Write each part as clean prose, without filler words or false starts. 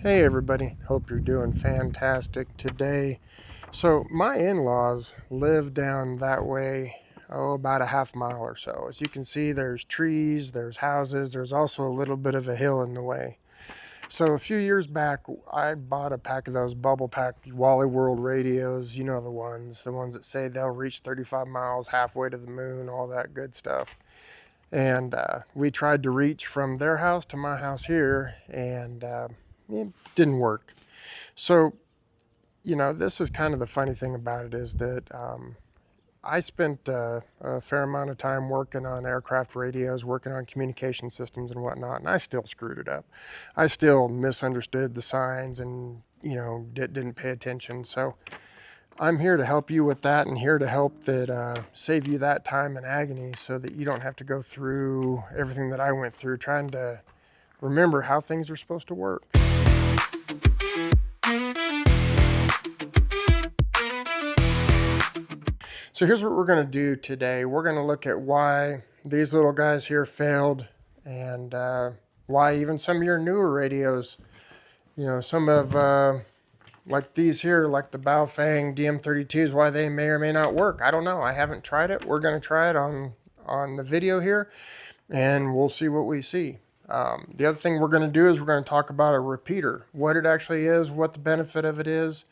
Hey everybody, hope you're doing fantastic today. So my in-laws live down that way, about a half mile or so. As you can see, there's trees, there's houses, there's also a little bit of a hill in the way. So a few years back, I bought a pack of those bubble pack Wally World radios, you know the ones that say they'll reach 35 miles halfway to the moon, all that good stuff. And we tried to reach from their house to my house here, and it didn't work. So, this is kind of the funny thing about it is that I spent a fair amount of time working on aircraft radios, working on communication systems and whatnot, and I still screwed it up. I still misunderstood the signs and, didn't pay attention. So I'm here to help you with that and here to help that save you that time and agony so that you don't have to go through everything that I went through trying to remember how things are supposed to work. So here's what we're going to do today. We're going to look at why these little guys here failed and why even some of your newer radios, some of like these here, like the Baofeng DM32s, why they may or may not work. I don't know. I haven't tried it. We're going to try it on the video here and we'll see what we see. The other thing we're going to do is we're going to talk about a repeater, what it actually is, what the benefit of it is.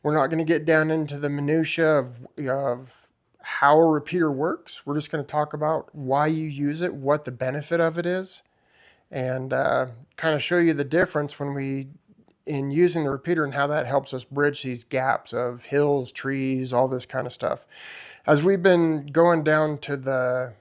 We're not going to get down into the minutia of how a repeater works. We're just going to talk about why you use it, what the benefit of it is, and kind of show you the difference in using the repeater and how that helps us bridge these gaps of hills, trees, all this kind of stuff. As we've been going down to the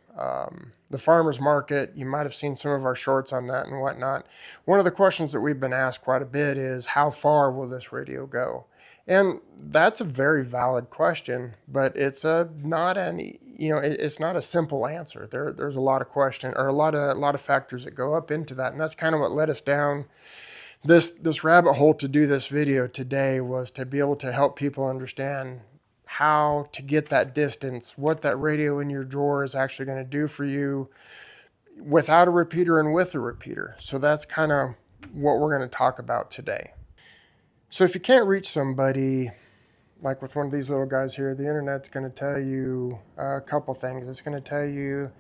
farmer's market, you might have seen some of our shorts on that and whatnot. One of the questions that we've been asked quite a bit is, how far will this radio go? And that's a very valid question, but it's not a simple answer. There's a lot of question or a lot of factors that go up into that, and that's kind of what led us down this rabbit hole to do this video today, was to be able to help people understand how to get that distance, what that radio in your drawer is actually going to do for you without a repeater and with a repeater. So that's kind of what we're going to talk about today. So if you can't reach somebody, like with one of these little guys here, the internet's going to tell you a couple things. It's going to tell you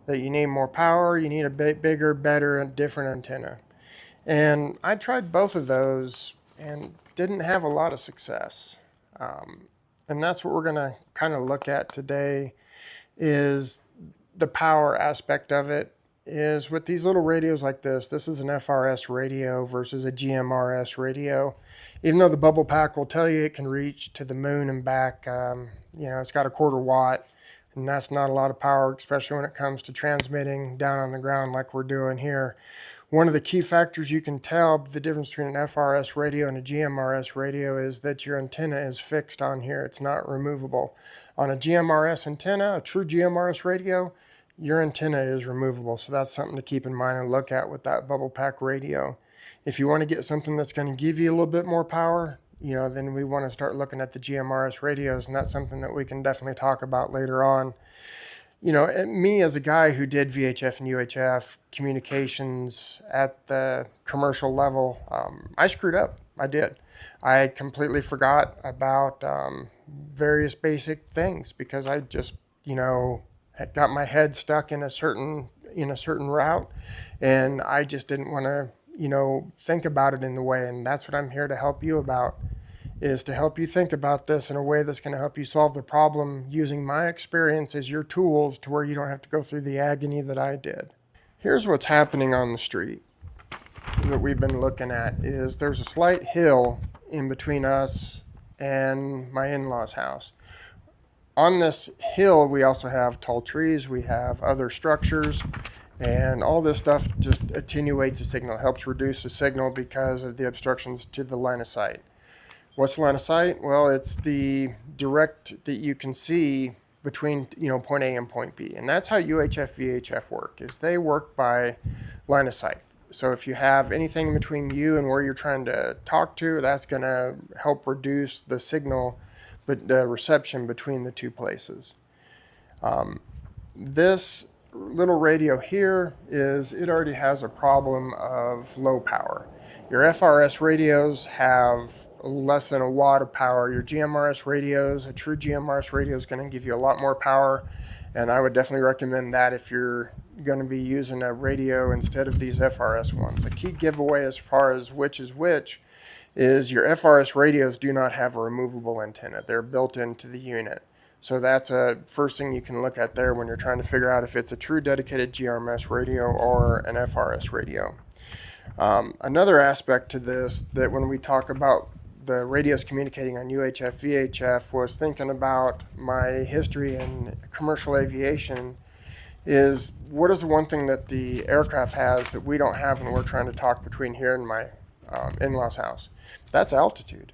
that you need more power, you need a bit bigger, better, and different antenna. And I tried both of those and didn't have a lot of success. And that's what we're going to kind of look at today, is the power aspect of it. Is with these little radios like this is an FRS radio versus a GMRS radio. Even though the bubble pack will tell you it can reach to the moon and back, it's got a 1/4 watt, and that's not a lot of power, especially when it comes to transmitting down on the ground like we're doing here. One of the key factors you can tell the difference between an FRS radio and a GMRS radio is that your antenna is fixed on here. It's not removable. On a GMRS antenna, a true GMRS radio, your antenna is removable. So that's something to keep in mind and look at with that bubble pack radio. If you want to get something that's going to give you a little bit more power, then we want to start looking at the GMRS radios, and that's something that we can definitely talk about later on. Me as a guy who did VHF and UHF communications at the commercial level, I screwed up. I did. I completely forgot about various basic things because I just, had got my head stuck in a certain route, and I just didn't want to, think about it in the way. And that's what I'm here to help you about, is to help you think about this in a way that's going to help you solve the problem using my experience as your tools to where you don't have to go through the agony that I did. Here's what's happening on the street that we've been looking at. Is there's a slight hill in between us and my in-laws' house. On this hill, we also have tall trees, we have other structures, and all this stuff just attenuates the signal, helps reduce the signal because of the obstructions to the line of sight. What's the line of sight? Well, it's the direct that you can see between point A and point B, and that's how UHF, VHF work. Is they work by line of sight. So if you have anything in between you and where you're trying to talk to, that's going to help reduce the signal, but the reception between the two places. This little radio here it already has a problem of low power. Your FRS radios have less than a watt of power. Your GMRS radios, a true GMRS radio is going to give you a lot more power, and I would definitely recommend that if you're going to be using a radio instead of these FRS ones. The key giveaway as far as which is which is your FRS radios do not have a removable antenna. They're built into the unit. So that's a first thing you can look at there when you're trying to figure out if it's a true dedicated GMRS radio or an FRS radio. Another aspect to this that when we talk about the radios communicating on UHF, VHF was thinking about my history in commercial aviation is what is the one thing that the aircraft has that we don't have when we're trying to talk between here and my in-laws house? That's altitude.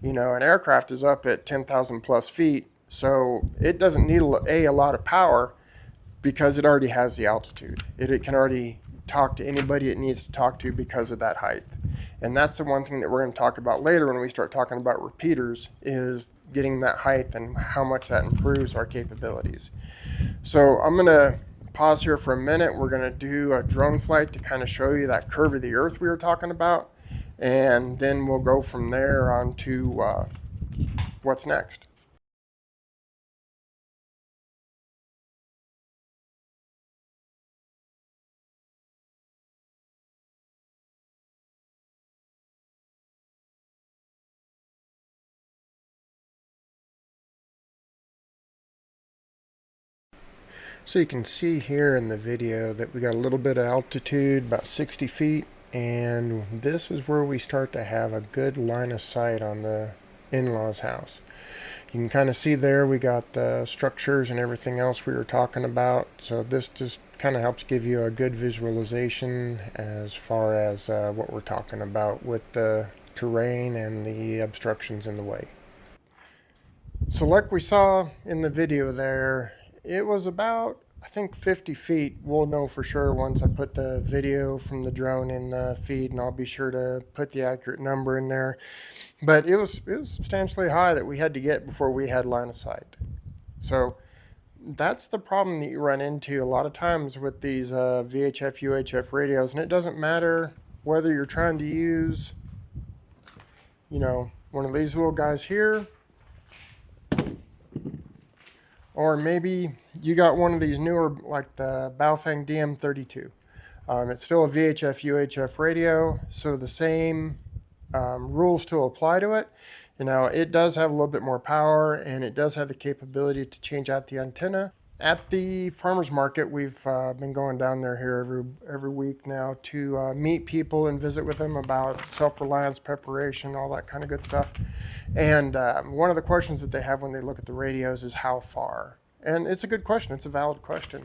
You know, an aircraft is up at 10,000 plus feet, so it doesn't need a lot of power because it already has the altitude. It can already talk to anybody it needs to talk to because of that height. And that's the one thing that we're going to talk about later when we start talking about repeaters, is getting that height and how much that improves our capabilities. So I'm going to pause here for a minute. We're going to do a drone flight to kind of show you that curve of the earth we were talking about, and then we'll go from there on to what's next. So you can see here in the video that we got a little bit of altitude, about 60 feet, and this is where we start to have a good line of sight on the in-laws house. You can kind of see there we got the structures and everything else we were talking about, so this just kind of helps give you a good visualization as far as what we're talking about with the terrain and the obstructions in the way. So like we saw in the video there, it was about, I think, 50 feet. We'll know for sure once I put the video from the drone in the feed, and I'll be sure to put the accurate number in there. But it was substantially high that we had to get before we had line of sight. So that's the problem that you run into a lot of times with these VHF, UHF radios. And it doesn't matter whether you're trying to use, you know, one of these little guys here, or maybe you got one of these newer, like the Baofeng DM32. It's still a VHF, UHF radio, so the same rules still apply to it. You know, it does have a little bit more power, and it does have the capability to change out the antenna. At the farmers market, we've been going down there here every week now to meet people and visit with them about self-reliance, preparation, all that kind of good stuff. And one of the questions that they have when they look at the radios is how far. And it's a good question. It's a valid question.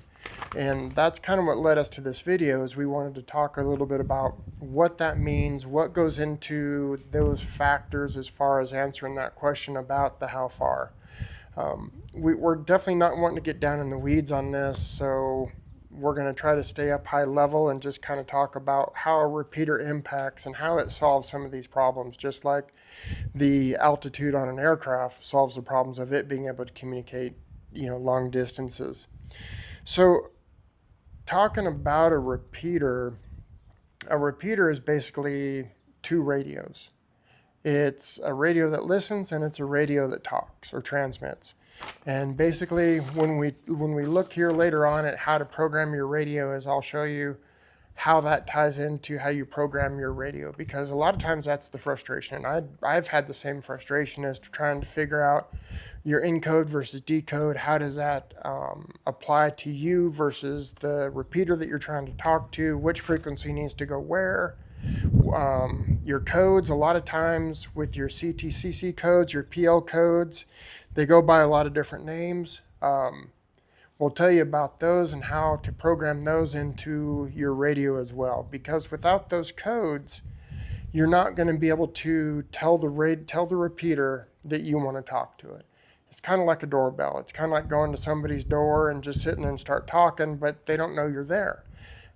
And that's kind of what led us to this video, is we wanted to talk a little bit about what that means, what goes into those factors as far as answering that question about the how far. We're definitely not wanting to get down in the weeds on this, so we're going to try to stay up high level and just kind of talk about how a repeater impacts and how it solves some of these problems, just like the altitude on an aircraft solves the problems of it being able to communicate, you know, long distances. So talking about a repeater is basically two radios. It's a radio that listens, and it's a radio that talks or transmits. And basically, when we look here later on at how to program your radio, is I'll show you how that ties into how you program your radio, because a lot of times that's the frustration. And I've had the same frustration as to trying to figure out your encode versus decode. How does that apply to you versus the repeater that you're trying to talk to? Which frequency needs to go where? Your codes, a lot of times with your CTCC codes, your PL codes, they go by a lot of different names. We'll tell you about those and how to program those into your radio as well, because without those codes, you're not going to be able to tell the repeater that you want to talk to it. It's kind of like a doorbell. It's kind of like going to somebody's door and just sitting there and start talking, but they don't know you're there.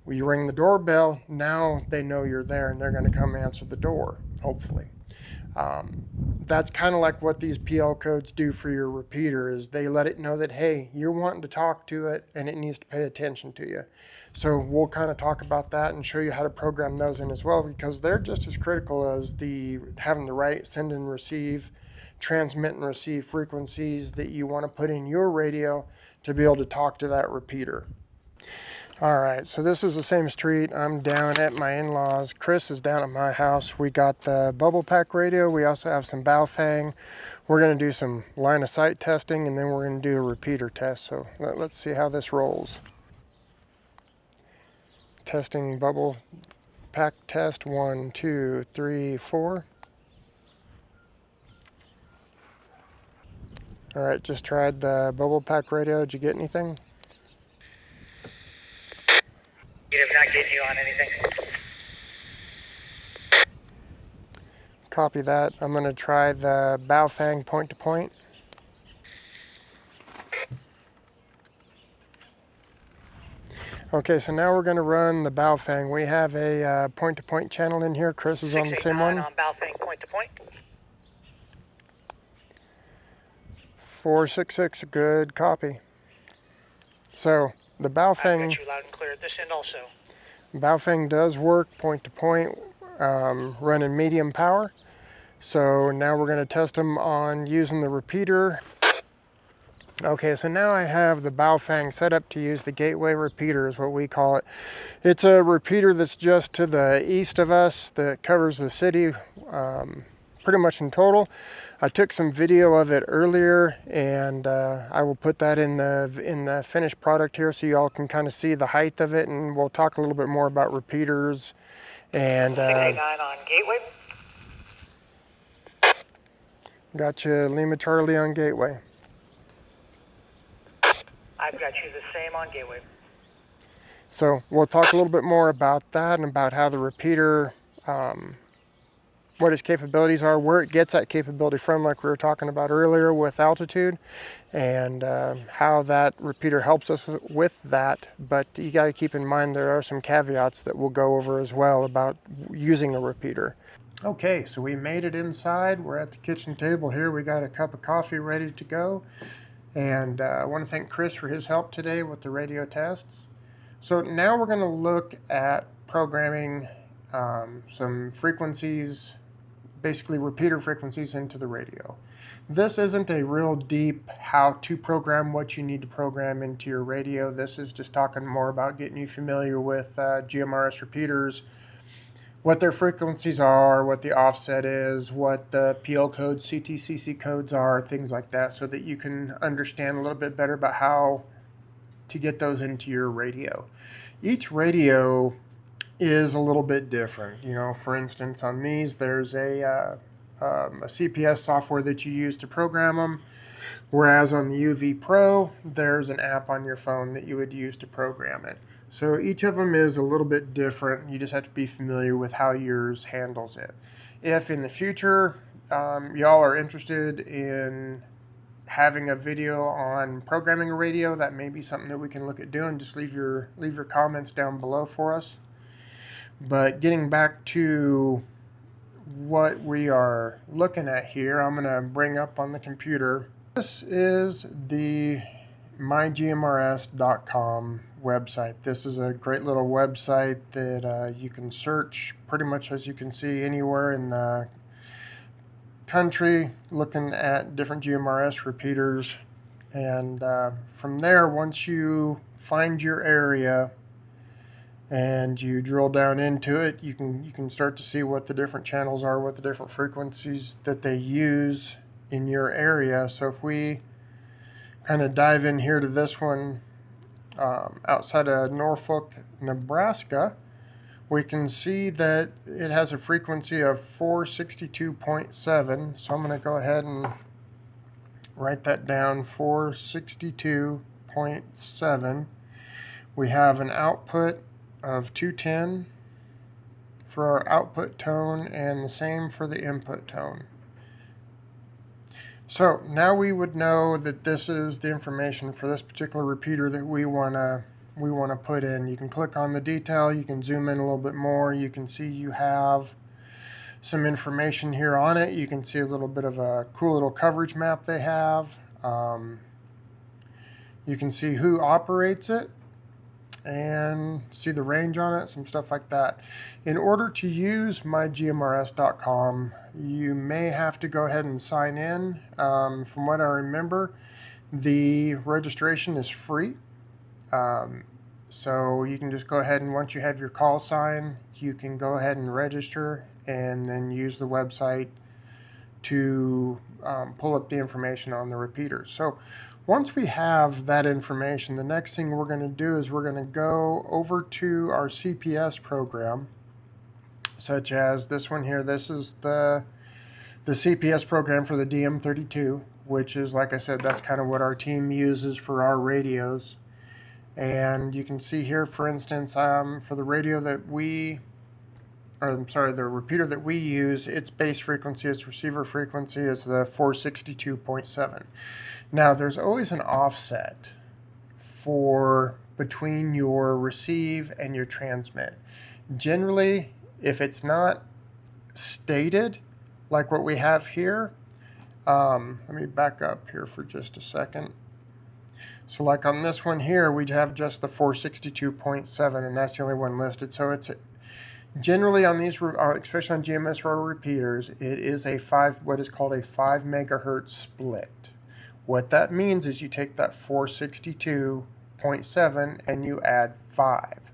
You ring the doorbell, now they know you're there and they're going to come answer the door, hopefully. Um, that's kind of like what these PL codes do for your repeater, is they let it know that, hey, you're wanting to talk to it and it needs to pay attention to you. So we'll kind of talk about that and show you how to program those in as well, because they're just as critical as having the right send and receive, transmit and receive frequencies that you want to put in your radio to be able to talk to that repeater. All right, so this is the same street. I'm down at my in-laws. Chris is down at my house. We got the bubble pack radio. We also have some Baofeng. We're going to do some line of sight testing, and then we're going to do a repeater test. So let's see how this rolls. Testing bubble pack test 1, 2, 3, 4. All right, just tried the bubble pack radio. Did you get anything? Negative, not getting you on anything. Copy that. I'm going to try the Baofeng point-to-point. Okay, so now we're going to run the Baofeng. We have a point-to-point channel in here. Chris is on the same one. On Baofeng point-to-point. 466, good copy. So the Baofeng. I've got you loud and clear at this end also. Baofeng does work point-to-point, running medium power. So now we're going to test them on using the repeater. Okay, so now I have the Baofeng set up to use the gateway repeater, is what we call it. It's a repeater that's just to the east of us that covers the city pretty much in total. I took some video of it earlier, and I will put that in the finished product here so you all can kind of see the height of it, and we'll talk a little bit more about repeaters. And 689 on gateway. Gotcha, Lima Charlie on gateway. I've got you the same on gateway. So we'll talk a little bit more about that and about how the repeater, what its capabilities are, where it gets that capability from, like we were talking about earlier with altitude, and how that repeater helps us with that. But you got to keep in mind there are some caveats that we'll go over as well about using a repeater. Okay, so we made it inside. We're at the kitchen table here. We got a cup of coffee ready to go. And I want to thank Chris for his help today with the radio tests. So now we're going to look at programming some frequencies, basically repeater frequencies, into the radio. This isn't a real deep how to program what you need to program into your radio. This is just talking more about getting you familiar with GMRS repeaters, what their frequencies are, what the offset is, what the PL codes, CTCC codes are, things like that, so that you can understand a little bit better about how to get those into your radio. Each radio is a little bit different. You know, for instance, on these, there's a CPS software that you use to program them, whereas on the UV Pro, there's an app on your phone that you would use to program it. So each of them is a little bit different. You just have to be familiar with how yours handles it. If in the future y'all are interested in having a video on programming a radio, that may be something that we can look at doing. Just leave your comments down below for us. But getting back to what we are looking at here, I'm going to bring up on the computer. This is the mygmrs.com website. This is a great little website that you can search pretty much, as you can see, anywhere in the country, looking at different GMRS repeaters. And from there, once you find your area and you drill down into it, you can start to see what the different channels are, what the different frequencies that they use in your area. So if we kind of dive in here to this one outside of Norfolk, Nebraska, we can see that it has a frequency of 462.7. So I'm going to go ahead and write that down, 462.7. We have an output of 210 for our output tone, and the same for the input tone. So now we would know that this is the information for this particular repeater that we want to we want to put in. You can click on the detail, you can zoom in a little bit more, you can see you have some information here on it. You can see a little bit of a cool little coverage map they have. You can see who operates it and see the range on it, some stuff like that. In order to use mygmrs.com, you may have to go ahead and sign in. From what I remember, the registration is free. So you can just go ahead and once you have your call sign, you can go ahead and register and then use the website to pull up the information on the repeaters. So once we have that information, the next thing we're going to do is we're going to go over to our CPS program, such as this one here. This is the CPS program for the DM32, which is, like I said, that's kind of what our team uses for our radios. And you can see here, for instance, for the radio that the repeater that we use, its base frequency, its receiver frequency is the 462.7. Now, there's always an offset for between your receive and your transmit. Generally, if it's not stated like what we have here, let me back up here for just a second. So like on this one here, we'd have just the 462.7, and that's the only one listed. So it's generally on these, especially on GMSR repeaters, it is what is called a 5 megahertz split. What that means is you take that 462.7 and you add 5.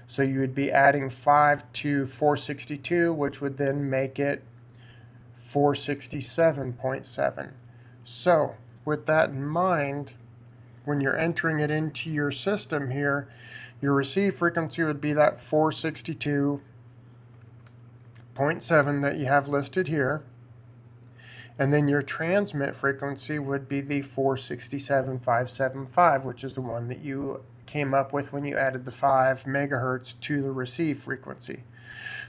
So you would be adding 5 to 462, which would then make it 467.7. So with that in mind, when you're entering it into your system here, your receive frequency would be that 462.7 that you have listed here. And then your transmit frequency would be the 467.575, which is the one that you came up with when you added the 5 megahertz to the receive frequency.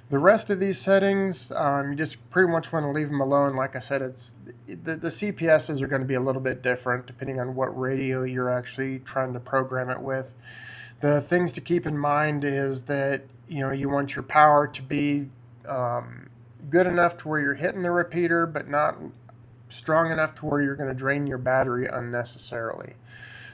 The rest of these settings, you just pretty much want to leave them alone. Like I said, the CPSs are going to be a little bit different depending on what radio you're actually trying to program it with. The things to keep in mind is that you want your power to be good enough to where you're hitting the repeater, but not strong enough to where you're going to drain your battery unnecessarily.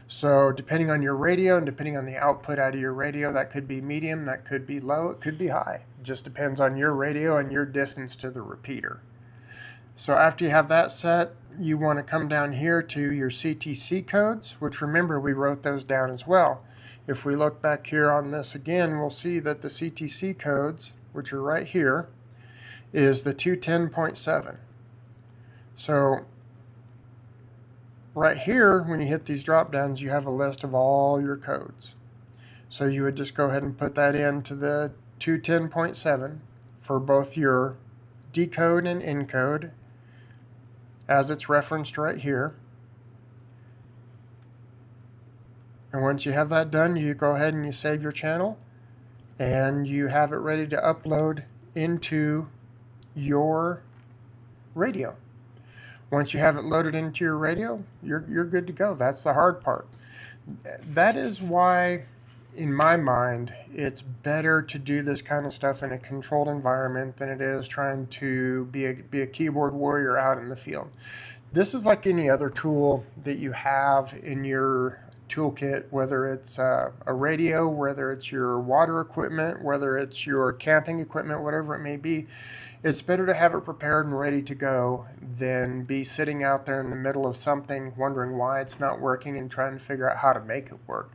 So depending on your radio and depending on the output out of your radio, that could be medium, that could be low, it could be high. It just depends on your radio and your distance to the repeater. So after you have that set, you want to come down here to your CTC codes, which remember we wrote those down as well. If we look back here on this again, we'll see that the CTC codes, which are right here, is the 210.7. So right here, when you hit these drop downs, you have a list of all your codes. So you would just go ahead and put that into the 210.7 for both your decode and encode as it's referenced right here. And once you have that done, you go ahead and you save your channel and you have it ready to upload into your radio. Once you have it loaded into your radio, you're good to go. That's the hard part. That is why, in my mind, it's better to do this kind of stuff in a controlled environment than it is trying to be a keyboard warrior out in the field. This is like any other tool that you have in your toolkit, whether it's a radio, whether it's your water equipment, whether it's your camping equipment, whatever it may be. It's better to have it prepared and ready to go than be sitting out there in the middle of something wondering why it's not working and trying to figure out how to make it work.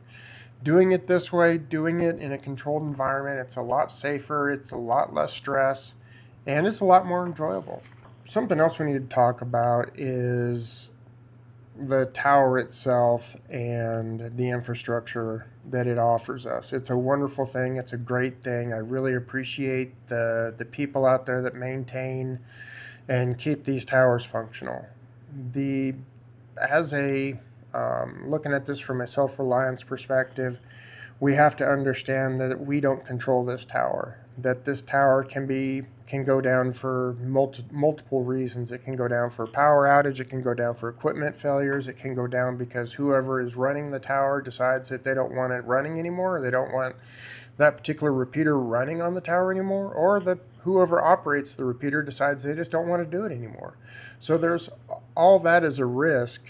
Doing it this way, doing it in a controlled environment, it's a lot safer, it's a lot less stress, and it's a lot more enjoyable. Something else we need to talk about is the tower itself and the infrastructure that it offers us. It's a wonderful thing. It's a great thing. I really appreciate the people out there that maintain and keep these towers functional. Looking at this from a self-reliance perspective, we have to understand that we don't control this tower. that this tower can go down for multiple reasons. It can go down for power outage, it can go down for equipment failures, it can go down because whoever is running the tower decides that they don't want it running anymore, or they don't want that particular repeater running on the tower anymore, or whoever operates the repeater decides they just don't want to do it anymore. So there's all that is a risk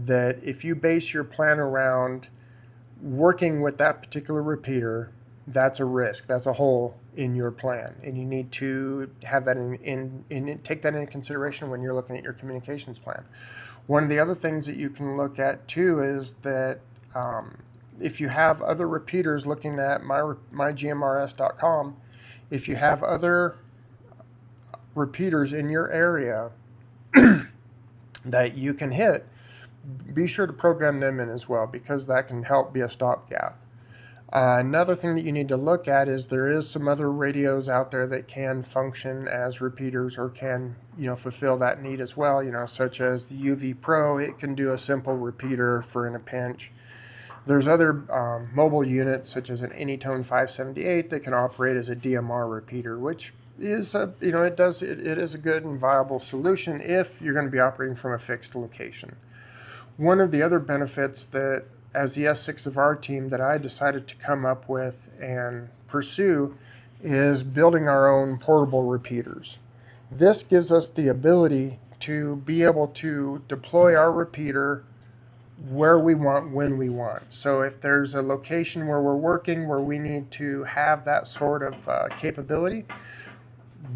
that if you base your plan around working with that particular repeater, that's a risk. That's a hole in your plan, and you need to have that take that into consideration when you're looking at your communications plan. One of the other things that you can look at too is that if you have other repeaters, looking at mygmrs.com, if you have other repeaters in your area that you can hit, be sure to program them in as well, because that can help be a stopgap. Another thing that you need to look at is there is some other radios out there that can function as repeaters, or can, fulfill that need as well, such as the UV Pro. It can do a simple repeater for in a pinch. There's other mobile units such as an Anytone 578 that can operate as a DMR repeater, which is it is a good and viable solution if you're going to be operating from a fixed location. One of the other benefits that, as the S6 of our team, that I decided to come up with and pursue is building our own portable repeaters. This gives us the ability to be able to deploy our repeater where we want, when we want. So if there's a location where we're working where we need to have that sort of capability,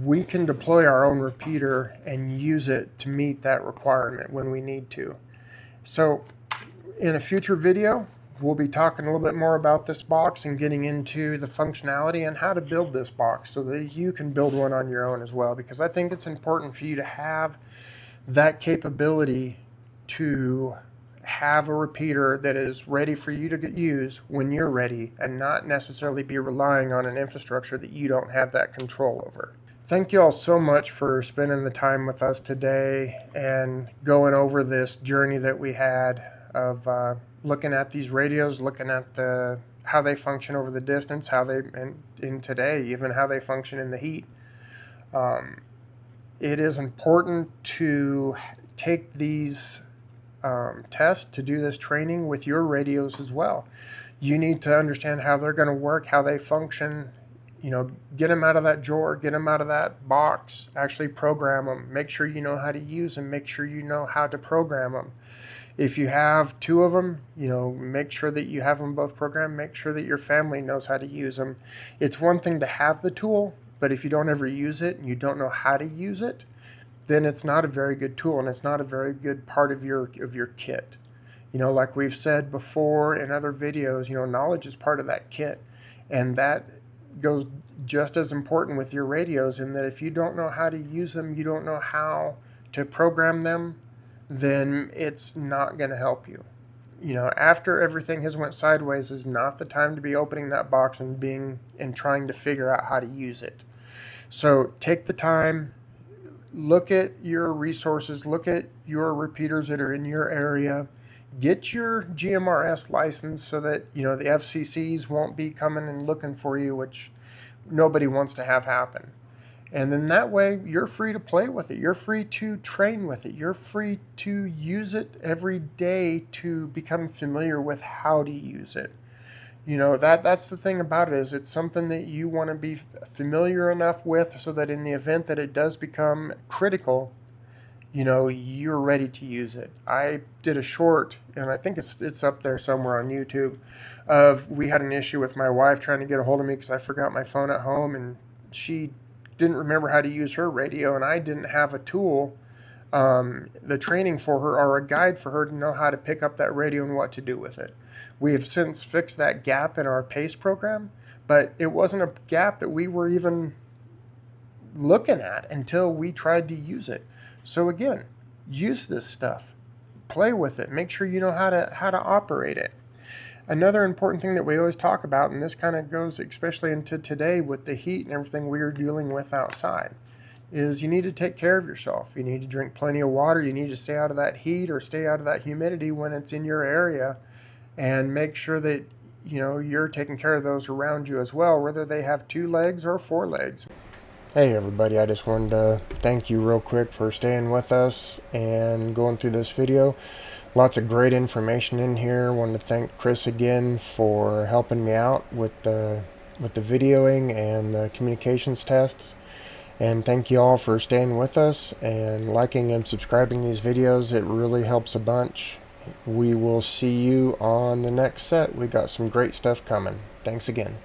we can deploy our own repeater and use it to meet that requirement when we need to. So in a future video, we'll be talking a little bit more about this box and getting into the functionality and how to build this box so that you can build one on your own as well, because I think it's important for you to have that capability to have a repeater that is ready for you to use when you're ready, and not necessarily be relying on an infrastructure that you don't have that control over. Thank you all so much for spending the time with us today and going over this journey that we had of looking at these radios, looking at how they function over the distance, and in today, even how they function in the heat. It is important to take these tests, to do this training with your radios as well. You need to understand how they're going to work, how they function. Get them out of that drawer, get them out of that box, actually program them. Make sure you know how to use them, make sure you know how to program them. If you have two of them, make sure that you have them both programmed. Make sure that your family knows how to use them. It's one thing to have the tool, but if you don't ever use it and you don't know how to use it, then it's not a very good tool, and it's not a very good part of your kit. Like we've said before in other videos, knowledge is part of that kit, and that goes just as important with your radios, in that if you don't know how to use them, you don't know how to program them, then it's not going to help you. After everything has went sideways is not the time to be opening that box and trying to figure out how to use it. So take the time, look at your resources, look at your repeaters that are in your area. Get your GMRS license so that the FCCs won't be coming and looking for you, which nobody wants to have happen. And then that way you're free to play with it. You're free to train with it. You're free to use it every day to become familiar with how to use it. That's the thing about it, is it's something that you want to be familiar enough with so that in the event that it does become critical, you're ready to use it. I did a short, and I think it's up there somewhere on YouTube, we had an issue with my wife trying to get a hold of me because I forgot my phone at home, and she didn't remember how to use her radio, and I didn't have a tool, the training for her, or a guide for her to know how to pick up that radio and what to do with it. We have since fixed that gap in our PACE program, but it wasn't a gap that we were even looking at until we tried to use it. So again, use this stuff, play with it, make sure you know how to operate it. Another important thing that we always talk about, and this kind of goes especially into today with the heat and everything we are dealing with outside, is you need to take care of yourself. You need to drink plenty of water. You need to stay out of that heat or stay out of that humidity when it's in your area, and make sure that you're taking care of those around you as well, whether they have 2 legs or 4 legs. Hey everybody, I just wanted to thank you real quick for staying with us and going through this video. Lots of great information in here. I wanted to thank Chris again for helping me out with the videoing and the communications tests. And thank you all for staying with us and liking and subscribing these videos. It really helps a bunch. We will see you on the next set. We got some great stuff coming. Thanks again.